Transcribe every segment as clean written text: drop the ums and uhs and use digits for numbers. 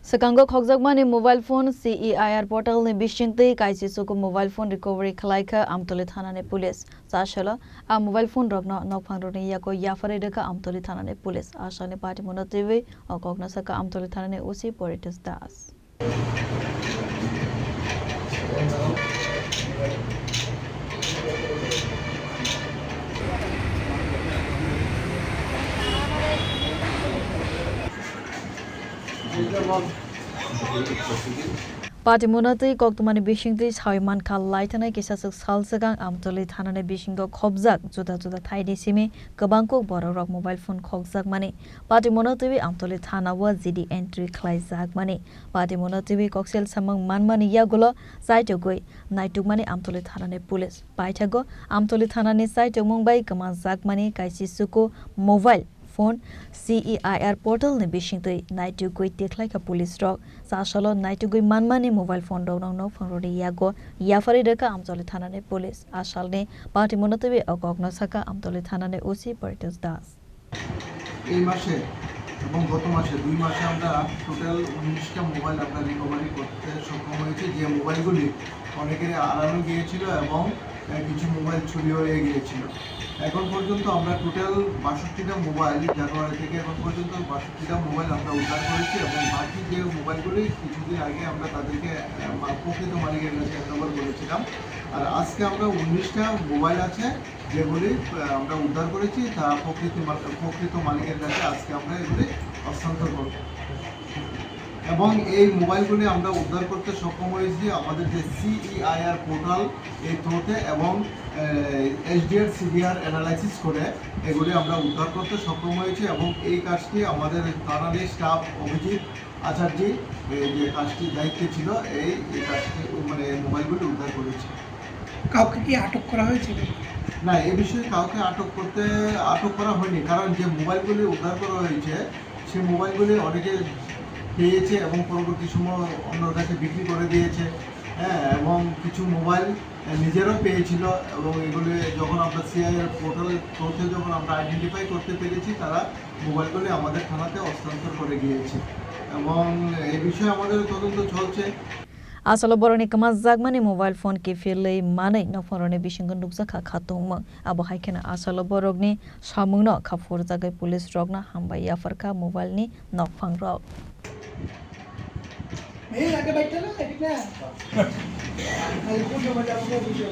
Sekango khokjakmani mobile phone CEIR portal ne bishingte kaisi soko mobile phone recovery khlaika Amtoli thana ne police sashala a mobile phone rogna nokphang ne yako yafare deka Amtoli thana ne police ashane party monative o kokna saka Amtoli thana ne OC Poritus Das Party monate koktumani bishingti Saiman Khal Laitana Kisasuk Salsagang Amtoli Thanane Bishingo Khobjak Juda Thaidi Simi Kabangko Borok mobile phone Khokjak Mani Party monate Amtoli Thana wa GD entry Klaizak Mani Party monate Koksel Samang Manmani Yagulo Saitogoi Naitukmani Amtoli Thanane Police Paithago Amtoli Thanane Saito Mumbai Kamazak Mani Kaisi Suko mobile phone CEIR portal ne bishingtoi naitu goi teklai ka police rock sasalo naitu goi manmani mobile phone do no phone yago yafari deka Amtoli thana ne police asal ne party monotebe okogna saka Amtoli thana ne OC Poritus Das এই মাসে এবং গত মাসে 2 মাসে আমরা total 19টা mobile আমরা recovery করতে সক্ষম হয়েছি যে মোবাইলগুলি অনেকের হারানো গিয়েছিল এবং কিছু মোবাইল চুরি হয়ে গিয়েছিল এখন পর্যন্ত আমরা টোটাল 62টা মোবাইল জানুয়ারি থেকে এখন পর্যন্ত 62টা মোবাইল আমরা উদ্ধার করেছি এবং বাকি যে মোবাইলগুলি কিছুদিন আগে আমরা তাদেরকে প্রকৃত মালিকের কাছে হ্যান্ডওভার করেছিলাম আর আজকে আমরা 19টা মোবাইল আছে যেগুলি আমরা উদ্ধার করেছি তা প্রকৃত মালিকের কাছে আজকে আমরা এগুলি হস্তান্তর করব এবং এই মোবাইলগুলি আমরা উদ্ধার করতে সক্ষম হয়েছি আমাদের যে CEIR পোর্টাল এই থ্রুতে এবং SDR CDR অ্যানালাইসিস করে এগুলি আমরা উদ্ধার করতে সক্ষম হয়েছি এবং এই কাজটি আমাদের থানার স্টাফ অভিজিৎ আচার্য যে কাজটি দায়িত্বে ছিল এই কাজটি মানে মোবাইলগুলি উদ্ধার করেছে কাউকে কি আটক করা হয়েছিল না এই বিষয়ে কাউকে আটক করা হয়নি কারণ যে মোবাইলগুলি উদ্ধার করা হয়েছে সেই মোবাইলগুলি অনেকে পেয়েছে এবং পরবর্তী সময় অন্যর কাছে বিক্রি করে দিয়েছে হ্যাঁ এবং কিছু মোবাইল নিজেরও পেয়েছিল এবং এগুলি যখন আমরা CEIR পোর্টালের থ্রুতে যখন আমরা আইডেন্টিফাই করতে পেরেছি তারা মোবাইলগুলি আমাদের থানাতে হস্তান্তর করে গিয়েছে এবং এই বিষয়ে আমাদের তদন্ত চলছে Asalo boroni kamazak mani mobile phone ke filei manai no phone bishingon nuksa kha khatong abo haikena asalo borogni samungno khafur jagai police rogna hambai yafarka mobile ni nokphang rok এই আগে বাইটা না ঠিক না খালি কোন সময় যাব না বিষয়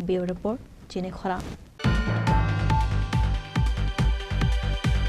Bureau report Chine Khora